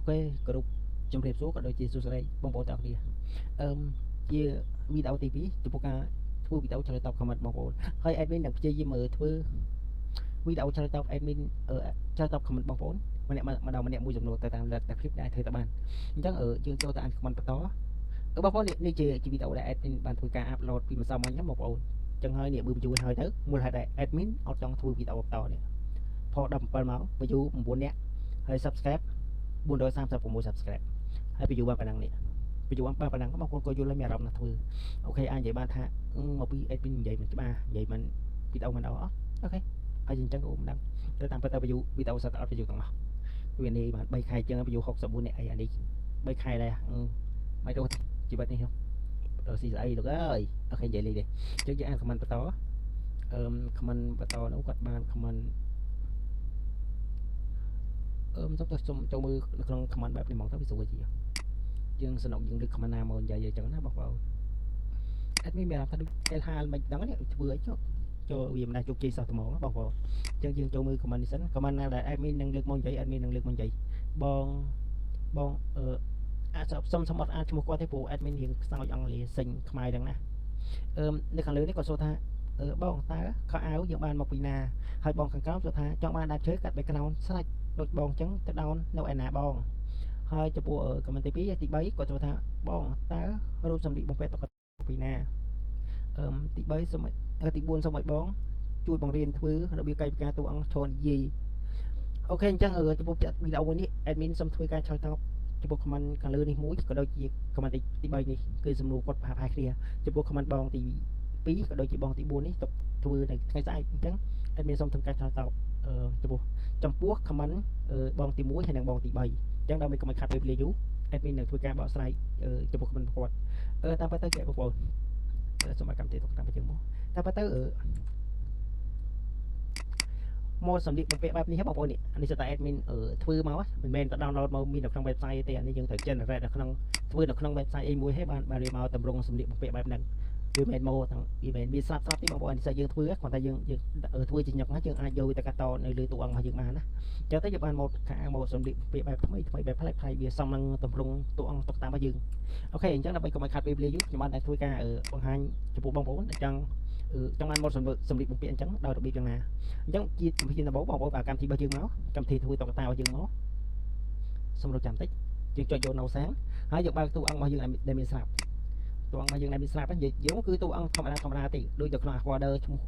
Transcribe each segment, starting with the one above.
Ok, group trong rệp số có đôi chia sẻ bông bộ tạo kia chia video TV chụp ca thu video cho tập comment bông bộ hơi admin đọc chơi gì mở thu video cho tập admin ở cho tập comment bông bộ mà đầu mình mua dùng đồ tại tạm là tập clip đại thời tập bàn chắc ở chương cho ta ăn comment đó ở bông bộ này chơi chỉ video đại admin bàn thu ca upload vì mà sao mà nhắm một bộ chân hơi niệm bùm chui hơi tới mua hai đại admin ở trong thu video to này phò đầm phần máu ví dụ muốn nhé hơi subscribe 436 subscribe ហើយពីយូរបានប៉ុណ្ណឹងនេះពីយូរបានប៉ុណ្ណឹងបងប្អូនក៏យល់ហើយមានអារម្មណ៍ណាស់ធ្វើអូខេអាចនិយាយបានថាមកពី admin និយាយមិនច្បាស់និយាយមិនវីដេអូមិនអស់អូខេហើយអញ្ចឹងក៏មិនដឹងទៅតាមពិតទៅវីដេអូសតអត់ពីយូរទាំងអស់វានេះបាន3ខែជាងពីយូរ64នាក់អីអានេះ3ខែដែរមិនទៅជីវិតនេះដល់ស៊ីស្អីលោកអើយអូខេនិយាយលេងទេអញ្ចឹងយើងអាន comment បន្តcomment បន្តនោះគាត់បាន comment សុំចូលមើលក្នុង comment បែបនេះហ្មងទៅវាស្រួលជាងយើងសនុកយើងលើ comment ណាមកនិយាយអញ្ចឹងណាបងប្អូនអត់មានអារម្មណ៍ថាដូចតែហាលមិនដឹងនេះធ្វើអីចូលវាមិនដែរជោគជ័យសោះត្មងបងប្អូនអញ្ចឹងយើងចូលមើល comment នេះសិន comment ណាដែល admin នឹងលើកមកនិយាយ admin នឹងលើកមកនិយាយបងអាចសុំអត់អាចឈ្មោះគាត់ទេព្រោះ admin រៀងខ្សោយអង់គ្លេសសេញខ្មែរហ្នឹងណានៅខាងលើនេះគាត់សួរថាបងតើខោអាវយើងបានមកពីណាហើយបងខាងក្រោមសួរថាចង់បានដាប់ឈើកាត់ background ស្រេចដូចបងអញ្ចឹងទៅដោននៅឯណាបងហើយចំពោះ comment ទី2ទី3គាត់ចូលថាបងតើរូបសម្លៀកបំពាក់ទៅពីណាទី3សូមទី4សូមឲ្យបងជួយបង្រៀនធ្វើរបៀបកាយវិការតួអង្គឈរនិយាយអូខេអញ្ចឹងចំពោះវីដេអូនេះ admin សូមធ្វើការឆ្លើយតបចំពោះ comment ខាងលើនេះមួយក៏ដូចជា comment ទី3នេះគឺសំណួរគាត់ប្រហែលគ្នាចំពោះ comment បងទី2ក៏ដូចជាបងទី4នេះធ្វើនៅថ្ងៃស្អែកអញ្ចឹង admin សូមធ្វើការឆ្លើយតបចំពោះ comment បងទី1ហើយនិងបងទី3អញ្ចឹងដើម្បីកុំឲ្យខាត់ពេលវេលាយូរ admin នឹងធ្វើការបកស្រាយចំពោះ comment គាត់តាមពិតទៅគេបងប្អូនសូមឲ្យកម្មវិធីទុកតាមយើងមកតាមពិតទៅមកសម្លៀកបំពាក់បែបនេះបងប្អូននេះអានេះសិតតែ admin ធ្វើមកមិនមែនទៅ download មកមាននៅក្នុង website ទេអានេះយើងត្រូវ generate នៅក្នុងធ្វើនៅក្នុង website អីមួយហើយបានរៀបមកតម្រង់សម្លៀកបំពាក់បែបហ្នឹងវាមិនមកទាំងវាមិនមានស្រាប់ទេបងប្អូនអានេះយើងធ្វើគ្រាន់តែយើងធ្វើជាញឹកណាយើងអាចយកវាទៅកាត់តនៅលើតួអង្គរបស់យើងបានណាអញ្ចឹងទៅយើងបានមកខាងមកសម្លៀកបំពាក់បែបថ្មីបែបប្លែកវាសមនឹងតម្រង់តួអង្គតុកតាមរបស់យើងអូខេអញ្ចឹងដើម្បីកុំឲ្យខាត់ពេលវេលាយូរខ្ញុំបានតែធ្វើការបង្ហាញចំពោះបងប្អូនចង់បានមកសម្លៀកបំពាក់អញ្ចឹងដោយរបៀបយ៉ាងណាអញ្ចឹងជាជំហានដំបូងបងប្អូនបើកម្មវិធីរបស់យើងមកកម្មវិធីធ្វើតុកតារបស់យើងមកសូមរកចាំតិចយើងចុចយកនៅសាំងហើយយើងបើកតួអង្គរបស់យើងដែលមានស្រាប់តួអង្គរបស់យើងដែលមានស្រាប់និយាយយើងគឺតួអង្គធម្មតាទេដូចនៅក្នុង folder ឈ្មោះ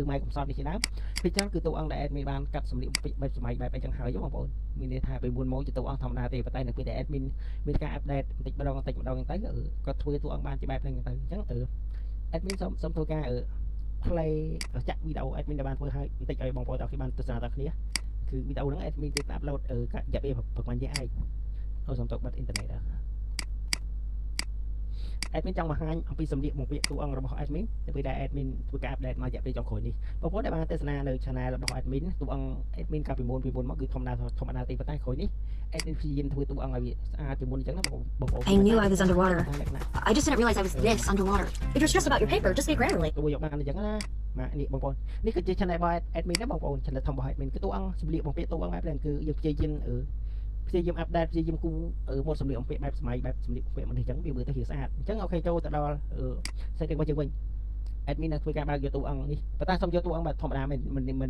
ម៉ែកំសត់នេះជាដើមពីចឹងគឺតួអង្គដែល admin បានកាត់សម្លៀកបំពាក់បែបសម័យបែបអីចឹងហើយបងប្អូនមានន័យថាពីមុនមកជាតួអង្គធម្មតាទេប៉ុន្តែនៅពេលដែល admin មានការ update បន្តិចម្ដងទៅគាត់ធ្វើតួអង្គបានជាបែបហ្នឹងទៅអញ្ចឹងadmin សូមធ្វើការplay ចាក់វីដេអូ admin ដែលបានធ្វើឲ្យបន្តិចឲ្យបងប្អូនទាំងគ្នាបានទស្សនាដល់គ្នាគឺវីដេអូហ្នឹង admin ទៅ upload រយៈពេលប្រហែលជាឯងសូមទៅបិទអ៊ីនធឺណិតadmin ចង់បង្ហាញអំពីសម្លៀកបំពាក់តួអង្គរបស់ admin ទៅពេលដែល admin ធ្វើការ update មករយៈពេលចុងក្រោយនេះបងប្អូនដែលបានទស្សនានៅ channel របស់ admin តួអង្គ admin កាលពីមុនមកគឺធម្មតាទេប៉ុន្តែក្រោយនេះ admin ព្យាយាមធ្វើតួអង្គឲ្យវាស្អាតជាងមុនអញ្ចឹងណាបងប្អូន I knew I was underwater. I just didn't realize I was this underwater. If you're stressed about your paper, just speak Grammarly. ទៅយកបានអញ្ចឹងណាបាទនេះបងប្អូននេះគឺជា channel របស់ admin ណាបងប្អូន channel ធំរបស់ admin គឺតួអង្គសម្លៀកបំពាក់តួអង្គបែបហ្នឹងគឺយើងព្យាយាមupdate ព្យាយាមគូមកសម្លៀកបំពាក់បែបសម័យបែបសម្លៀកបំពាក់មិនអញ្ចឹងវាមើលទៅវាស្អាតអញ្ចឹងអូខេចូលទៅដល់setting របស់យើងវិញ admin នឹងធ្វើការបើកយកតួអង្គនេះប៉ុន្តែសូមយកតួអង្គបែបធម្មតាមិន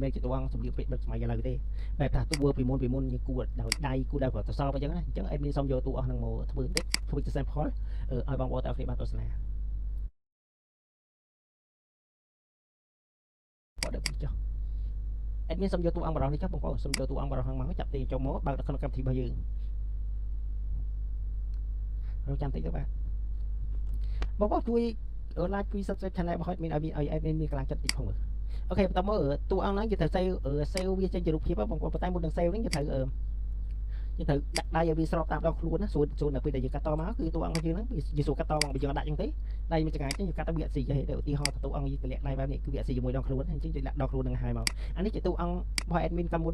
មែនជាតួអង្គសម្លៀកបំពាក់បែបសម័យឥឡូវទេបែបថាតួពីមុនយើងគូដោយដៃគូដោយប្រសពអញ្ចឹងណាអញ្ចឹង admin សូមយកតួអង្គហ្នឹងមកធ្វើបន្តិចធ្វើជា sample ឲ្យបងប្អូនទាំងអស់គ្នាបានទស្សនាបងដឹកចុះ admin សូមយកតួអង្គបរោះនេះចុះបងប្អូនសូមយកតួអង្គបរោះហ្នឹងមកចាប់ទីចូលមកបើកនៅក្នុងកម្មវិធីរបស់យើងរកចាំតិចទៅបាទបងប្អូនជួយlike ជួយ subscribe channel របស់ admin ឲ្យ admin មានកម្លាំងចិត្តតិចផងមើលអូខេបន្តមកតួអង្គហ្នឹងយើងត្រូវ save វាចេញជារូបភាពបងប្អូនប៉ុន្តែមុននឹង save ហ្នឹងយើងត្រូវដាក់ដៃឲ្យវាស្របតាមដងខ្លួនណាស្រួលនៅពេលដែលយើងកាត់តមកគឺតួអង្គរបស់យើងហ្នឹងវាស្រួលកាត់តមកយើងដាក់អញ្ចឹងទេដៃមានចង្អាយអញ្ចឹងយើងកាត់ទៅវាអត់ស៊ីទេឧទាហរណ៍តួអង្គយើងទម្លាក់ដៃបែបនេះគឺវាអត់ស៊ីជាមួយដងខ្លួនអញ្ចឹងយើងដាក់ដងខ្លួនហ្នឹងហើយមកអានេះជាតួអង្គរបស់ admin កាលមុន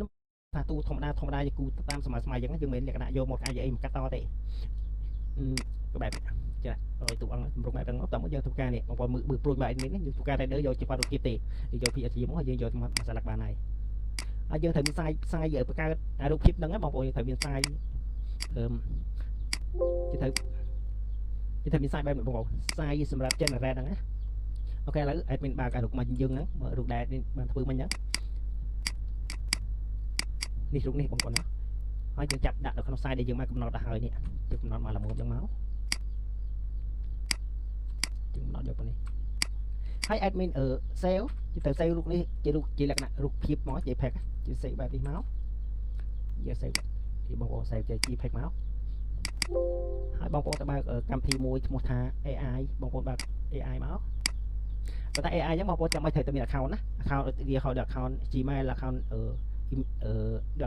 ថាតួធម្មតាយើងគូតាមសម័យអញ្ចឹងយើងមិនលក្ខណៈយកមកអាចអីមកកាត់តទេក៏បែបចាឲ្យតួអង្គរំបែបហ្នឹងមកតើមកយើងធ្វើការនេះបងប្អូនមើលព្រួយបែប admin នេះយើងធ្វើការតែយកជាបាត់រូបភាពទេយើងយក PNG មកហើយយើងយកមកសាឡាក់បានហើយយើងត្រូវមានផ្សាយបង្កើតរូបភាពហ្នឹងបងប្អូនយើងត្រូវមានផ្សាយ គេធ្វើមាន size បែបនេះបងប្អូន size សម្រាប់ generate ហ្នឹងណាអូខេឥឡូវ admin បើករូបមកយើងហ្នឹងរូបដែល admin បានធ្វើមិញហ្នឹងនេះរូបនេះបងប្អូនណាហើយយើងចាប់ដាក់នៅក្នុង size ដែលយើងបានកំណត់ដល់ហើយនេះយើងកំណត់មកល្មមចឹងមកយើងកំណត់យកប៉ុណ្នេះហើយ admin save ទៅ save រូបនេះជារូបជាលក្ខណៈរូបភាពមក JPEG ជា save បែបនេះមកយើង save ពីបងប្អូន save ជា JPEG មកហើយបងប្អូនទៅបើកកម្មវិធីមួយឈ្មោះថា AI បងប្អូនបើក AI មកប៉ុន្តែ AI អញ្ចឹងបងប្អូនចាំបាច់ត្រូវតែមាន account ណា account វាហៅ account Gmail account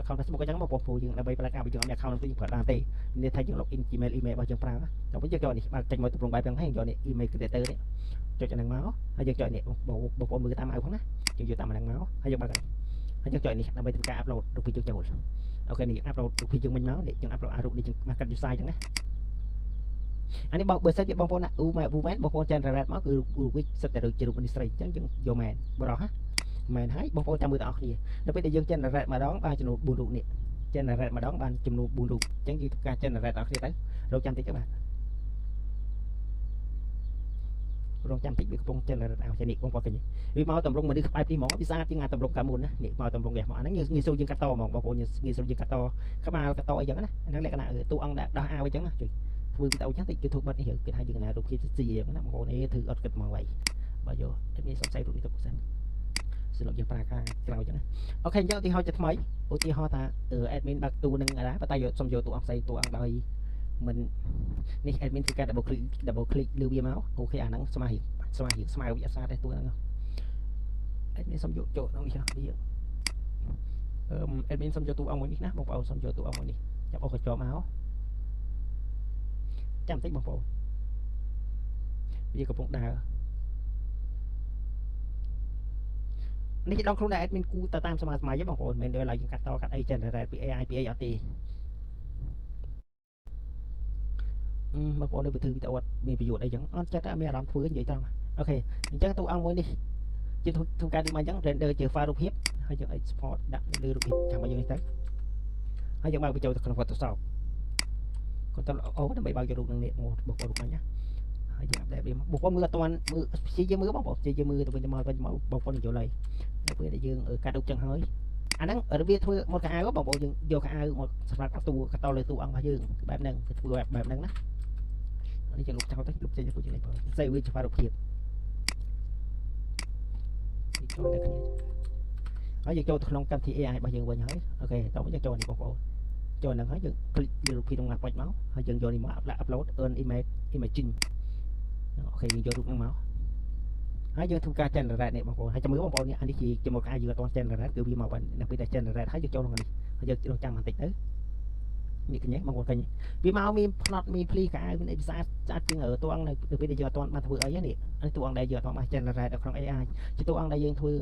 account Facebook អញ្ចឹងបងប្អូនយើងដើម្បីប្រើការយើងអត់មាន account នឹងប្រើបានទេនេះថាយើង login Gmail email របស់យើងប្រើតែវិញយើងចូលនេះបើចេញមកទម្រង់បែបហ្នឹងហើយយកនេះ email creator នេះចុចអាហ្នឹងមកហើយយើងចុចនេះបងប្អូនមើលតាមឲ្យផងណាយើងយកតាមអាហ្នឹងមកហើយយើងបើកនេះហើយយើងចុចនេះដើម្បីធ្វើការ upload រូបភាពយើងចូលអូខេនេះ upload រូបភាពយើងមិញមកនេះយើង upload រូបនេះយើងមកកាត់ design អញ្ចឹងណាអានេះបើសិនជាបងប្អូនណាមែនបងប្អូន generate មកគឺរូបវាសិតតែជារូបនេះស្រីអញ្ចឹងយើងយកមែនបរោះណាមែនហើយបងប្អូនចាំមើលទាំងអស់គ្នាដល់ពេលដែលយើង generate ម្ដងបានចំនួន4រូបនេះ generate ម្ដងបានចំនួន4រូបអញ្ចឹងយើងធ្វើការ generate ទាំងអស់គ្នាទៅរកចាំតិចទៅបាទរងចាំតិចវាកំពុង generate ឲ្យនេះបងប្អូនឃើញវាមកតម្រង់មនុស្សក្បែរនេះហ្មងវាស្អាតជាងអាតម្រង់កាលមុនណានេះមកតម្រង់នេះមកអាហ្នឹងងាយស្រួលយើងកាត់តហ្មងបងប្អូនងាយស្រួលយើងកាត់តក្បាលកាត់តអីចឹងណាហ្នឹងលក្ខណៈតួអង្គដែលដោះអាវអញ្ចឹងណាជួយធ្វើវីដេអូចឹងតិច YouTube បាត់នេះគេថាយើងណារូបភាពស៊ីអញ្ចឹងណាបងប្អូនធ្វើអត់គិតមកໄວបើយកតែមានសំស័យរូបនេះទៅសិនសម្រាប់យើងប្រើការក្រោយចឹងណាអូខេយកឧទាហរណ៍ជាថ្មីឧទាហរណ៍ថាadmin បើកទូនឹងដែរប៉ុន្តែយកសុំយកតួអង្គផ្សេងតួអង្គដោយមិននេះ admin ធ្វើការ double click លើវាមកអូខេអាហ្នឹងស្មើវាអត់ស្អាតទេតួហ្នឹង admin សុំយកចូលក្នុងនេះវាadmin សុំយកតួអង្គមួយនេះណាបងប្អូនសុំយកតួអង្គមួយនេះចាប់អូកញ្ចក់មកចាំបន្តិចបងប្អូនវាកំពុងដើរនេះជាដងខ្លួនដែល admin គូទៅតាមសម័យទេបងប្អូនមិនមែនដោយឡែកយើងកាត់តកាត់អី generate ពី AI ពីអីអត់ទេបងប្អូននៅទៅធ្វើវីដេអូអត់មានប្រយោជន៍អីចឹងអត់ចិត្តតែមានអារម្មណ៍ធ្វើនិយាយត្រង់អូខេអញ្ចឹងតួអង្គមួយនេះជាធ្វើការដូចមកអញ្ចឹង render ជា file រូបភាពហើយយើង export ដាក់លើរូបភាពចាំមកយើងនេះទៅហើយយើងបើកបញ្ចូលទៅក្នុង Photoshop Ctrl O ដើម្បីបើករូបនឹងនេះបងប្អូនរូបមិញណាហើយយើង update វាបងប្អូនមើលអត់ទាន់មើលព្យាយាមមើលបងប្អូនព្យាយាមមើលទៅវិញទៅមកបងប្អូនយល់ហើយនៅពេលដែលយើងកាត់រូបចឹងហើយអាហ្នឹងវាធ្វើមកកៅអៅបងប្អូនយើងយកកៅអៅមកសម្រាប់កាត់តលើតួអង្គរបស់យើងបែបហ្នឹងធ្វើបែបហ្នឹងណានេះយើងលុបចោលទៅលុបចេញទៅជានេះបងស្អីវាជារូបភាពនេះចូលតែគ្នាហើយយើងចូលទៅក្នុងកម្មវិធី AI របស់យើងវិញហើយអូខេតោះយើងចូលនេះបងប្អូនចូលហ្នឹងហើយយើងคลิกលើរូបភាពក្នុងបាច់មកហើយយើងយកនេះមក upload earn imaging អូខេយើងយករូបហ្នឹងមកហើយយើងធ្វើការ generate នេះបងប្អូនហើយចាំមើលបងប្អូននេះអានេះជាមកការយើងអត់ទាន់ generate គឺវាមកបាននៅពេលដែល generate ហើយយើងចូលក្នុងនេះហើយយើងរងចាំបន្តិចទៅនេះឃើញបងប្អូនឃើញវាមកមានផ្នត់មានភ្លីកៅមានអីស្អាតជាងតួអង្គនៅពេលដែលយើងអត់ទាន់បានធ្វើអីនេះអានេះតួអង្គដែលយើងអត់ទាន់បាន generate នៅក្នុង AI ជាតួអង្គដែលយើងធ្វើ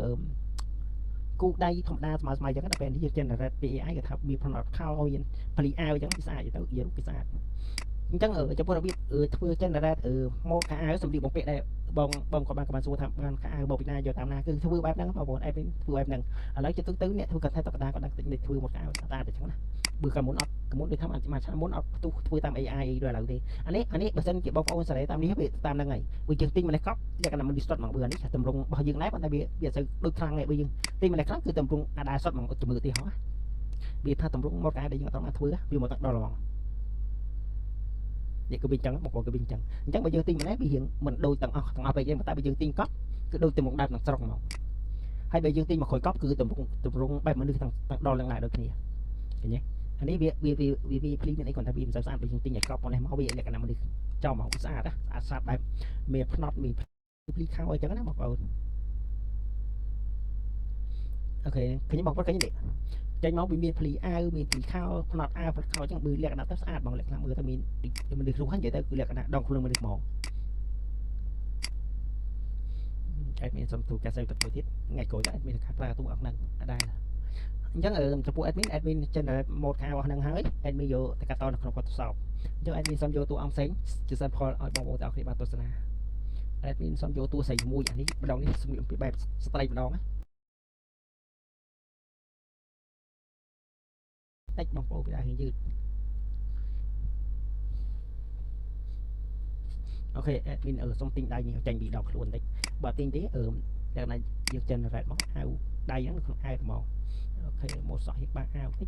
គូដៃធម្មតាស្មើអញ្ចឹងដល់ពេលនេះយើង generate ពី AI គេថាមានផ្នត់ខោមានភ្លីអាវអញ្ចឹងវាស្អាតទៅវារូបវាស្អាតអញ្ចឹងចំពោះរបៀបធ្វើ generate ម៉ូដខោអាវសម្លៀកបំពាក់ដែលបងគាត់បានសួរថាបានខោអាវមកពីណាយកតាមណាគឺធ្វើបែបហ្នឹងបងប្អូន admin ធ្វើបែបហ្នឹងឥឡូវទៅអ្នកធ្វើ content តកតាគាត់ដាក់ធ្វើមកខោអាវស្អាតទៅអញ្ចឹងណាបើកាលមុនអត់ដូចថាមួយឆ្នាំមុនអត់ផ្ទុះធ្វើតាម AI អីដូចឥឡូវទេអានេះបើសិនជាបងប្អូនសេរីតាមនេះវាតាមហ្នឹងហើយបើយើងទិញម្លេះកប់លក្ខណៈមិន distort ហ្មងបើនេះតម្រង់របស់យើងដែរប៉ុន្តែវាទៅដូចខ្លាំងឯងបើយើងទិញម្លេះខ្លាំងគឺតម្រង់អាចដែរសុតហ្មងជំរឿឧទាហរណ៍វាថាតម្រង់មកកាយដែលយើងអត់បានធ្វើវាមកដល់ហ្មងនេះគឺវាអញ្ចឹងបងប្អូនគឺវាអញ្ចឹងបើយើងទិញម្លេះវារៀងមិនដូចទាំងអស់ពេកទេតែបើយើងទិញកប់គឺដូចតម្រង់បែបនឹងស្រុកហ្មងហើយបើយើងទិញមកក្រោយកប់គឺតម្រង់បែបមនុស្សទាំងដល់ឡើងដែរដូចគ្នាឃើញទេអានេះវាភ្លីមានអីគាត់ថាវាមិនសូវស្អាតបើយើងទិញឲ្យកប់នេះមកវាលក្ខណៈមនុស្សចំហ្មងស្អាតស្អាតបែបមានផ្នត់មានភ្លីខោអីចឹងណាបងប្អូនអូខេឃើញបងប្អូនឃើញទេចេញមកវាមានភ្លីអាវមានភ្លីខោផ្នត់អាវផ្នត់ខោចឹងមើលលក្ខណៈទៅស្អាតហ្មងលក្ខណៈមើលទៅមានមនុស្សរស់ហ្នឹងនិយាយទៅគឺលក្ខណៈដងខ្លួនមនុស្សហ្មងadmin សុំទូកាសេទៅទៀតថ្ងៃក្រោយ admin ខាត់ប្រើទូអស់ហ្នឹងអត់ដែរអញ្ចឹងចំពោះ admin generate mode ខោហ្នឹងហើយ admin យកទៅកាត់តនៅក្នុង Photoshop អញ្ចឹង admin សុំយកតួអង្គផ្សេងជា sample ឲ្យបងប្អូនទាំងអស់គ្នាបានទស្សនា admin សុំយកតួស្រីមួយអានេះម្ដងនេះសម្រាប់ពីបែបស្ត្រីម្ដងណាតិចបងប្អូនវាដែរយឺត អូខេ admin សុំទិញដៃនេះចេញពីដងខ្លួនតិចបើទិញទេតែណាយើង generate មកអាវដៃហ្នឹងនៅក្នុង ad ហ្មងអូខេមកសក់យើងបាក់អាវតិច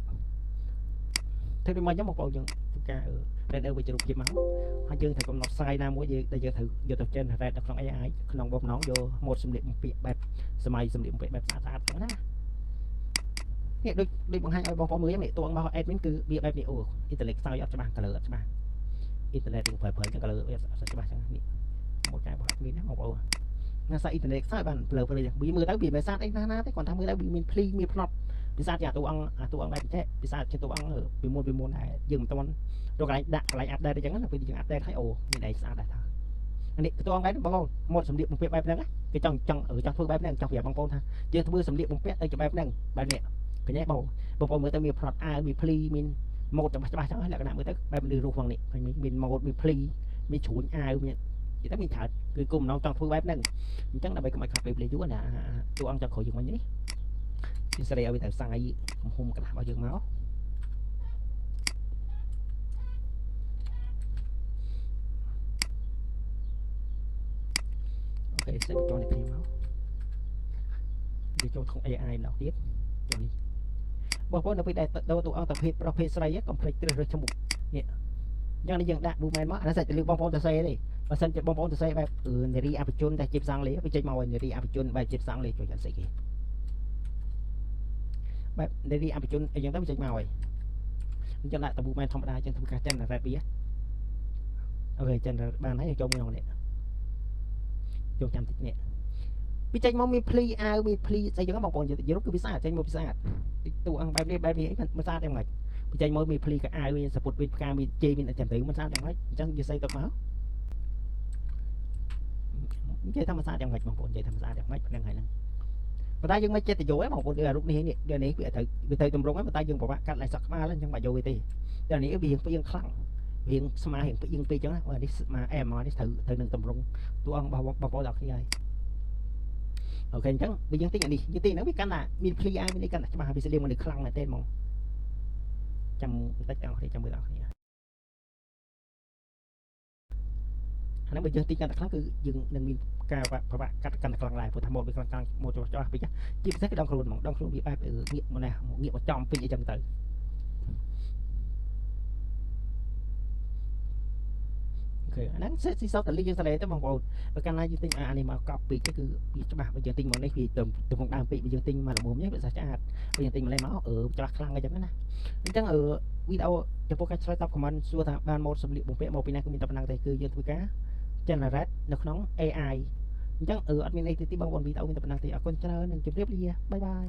ធ្វើដូចមកចឹងបងប្អូនយើងធ្វើការrender វិជ្ជារូបភាពមកហើយយើងត្រូវកំណត់ size ណាមួយដែលយើងត្រូវយកទៅ generate នៅក្នុង AI ក្នុងបំណងយក mode សម្លៀកបំពាក់បែបសម័យសម្លៀកបំពាក់បែបស្អាតៗហ្នឹងណានេះដូចបង្ហាញឲ្យបងប្អូនមើលនេះតួរបស់ admin គឺវាបែបនេះអូ intellect ខ្សោយអត់ច្បាស់ color អត់ច្បាស់ internet ទាំងព្រើចឹង color វាអត់ច្បាស់ចឹងនេះមកចាយរបស់ admin ណាបងប្អូនណាសារ internet ខ្សោយបានព្រើចឹងវាមើលទៅវាមិនសាទអីណាទេគាត់ថាមើលទៅវាមានភ្លីមានភ្នត់ពិសាជាតួអង្គបែបចេះពិសាជាតួអង្គពីមុនដែរយើងមិនទាន់រកកន្លែងដាក់កន្លែង update អញ្ចឹងណាពេលយើង update ឲ្យអូមានអីស្អាតដែរថានេះតួអង្គបែបបងប្អូនមកសម្លៀកបំពាក់បែបហ្នឹងគេចង់ធ្វើបែបហ្នឹងចង់ប្រាប់បងប្អូនថាយើងធ្វើសម្លៀកបំពាក់ទៅបែបហ្នឹងបែបនេះឃើញទេបងប្អូនមើលទៅមានភ្នត់អាវមានភ្លីមានម៉ូតច្បាស់ចឹងលក្ខណៈមើលទៅបែបលឺរស់ផងនេះមានម៉ូតមានភ្លីមានជ្រួញអាវមាននិយាយទៅមានច្រើនគឺគុំម្ដងចង់ធ្វើបែបហ្នឹងអញ្ចឹងដើម្បីកុំឲ្យខាត់ពេលវេលាយូរណាតួអង្គចង់ក្រោយយើងវិញនេះវាសេរីឲ្យវាទៅសាយទំហំកណ្ដាស់របស់យើងមកអូខេសេរីចូលនេះគ្នាមកវាចូលក្នុង AI ម្ដងទៀតចូលនេះបងប្អូននៅពេលដែលដូរតួអង្គទៅភេទប្រុសភេទស្រីកុំភ្លេចជ្រើសរើសឈ្មោះនេះយ៉ាងនេះយើងដាក់ Booman មកអានេះសាច់ទៅលើបងប្អូនទៅសេទេបើសិនជាបងប្អូនទៅសេបែបនារីអភិជនតែជាភាសាអង់គ្លេសវាចេញមកឲ្យនារីអភិជនបែបជាភាសាអង់គ្លេសជួយអត់ស្អីគេបែបនារីអភិជនអីចឹងទៅវាចេញមកហើយអញ្ចឹងដាក់ទៅ Booman ធម្មតាអញ្ចឹងធ្វើការ generate វាអូខេ generate បានហើយចូលក្នុងនេះចូលចាំតិចនេះវាចេញមកមានភ្លីអាវមានភ្លីស្អីចឹងបងប្អូនយល់គឺវាស្អាតចេញមកវាស្អាតតួអង្គបែបនេះមិនស្អាតយ៉ាងម៉េចវាចេញមកមានភ្លីកៅអៅមានសពុតមានផ្កាមានជេមានអីចាំទៅមិនស្អាតយ៉ាងម៉េចអញ្ចឹងនិយាយទៅមកនិយាយថាមិនស្អាតយ៉ាងម៉េចបងប្អូននិយាយថាមិនស្អាតយ៉ាងម៉េចហ្នឹងហើយហ្នឹងប៉ុន្តែយើងមិនចិត្តទៅយកទេបងប្អូនគឺរូបនេះនេះវាទៅតម្រង់ហើយប៉ុន្តែយើងពិបាកកាត់ឡើងសក់ក្បាលអញ្ចឹងបាច់យកវាទេតែនេះវារៀងខ្លាំងរៀងស្មារៀងពេកអញ្ចឹងណានេះស្មាអែមមកនេះត្រូវនឹងតម្រង់តួអង្គរបស់បងប្អូនដល់គ្នាហើយអូខេអញ្ចឹងបើយើងទិញអានេះយើងទិញហ្នឹងវាកាន់តែមានភ្លីអាយមាននេះកាន់តែច្បាស់វាស្លៀកមកនេះខ្លាំងមែនទេហ្មងចាំបន្តិចដល់គ្នាចាំមើលដល់គ្នាអានេះបើយើងទិញកាន់តែខ្លាំងគឺយើងនឹងមានការប្របាក់កាត់កាន់តែខ្លាំងដែរព្រោះថាម៉ូតវាខ្លាំងម៉ូតច្បាស់ពេកជាពិសេសគឺដងខ្លួនហ្មងដងខ្លួនវាបែបងាកមកណាងាកមកចំពេញអីចឹងទៅអាហ្នឹងស៊ីសតលីយើងសលេទៅបងប្អូនបើកាលណាយើងទិញអានេះមកកប់ពេកគឺវាច្បាស់បើយើងទិញមកនេះវាទៅក្នុងដើមពេកបើយើងទិញមកល្មមនេះវាស្អាតបើយើងទិញម្លេះមកច្បាស់ខ្លាំងអីចឹងណាអញ្ចឹងវីដេអូចំពោះការឆ្លើយតប comment សួរថាបានម៉ូតសម្លៀកបំពាក់មកពីណាគឺមានតែប៉ុណ្ណឹងទេគឺយើងធ្វើការ generate នៅក្នុង AI អញ្ចឹងអត់មានអីទេបងប្អូនវីដេអូមានតែប៉ុណ្ណឹងទេអរគុណច្រើននិងជម្រាបលាបាយបាយ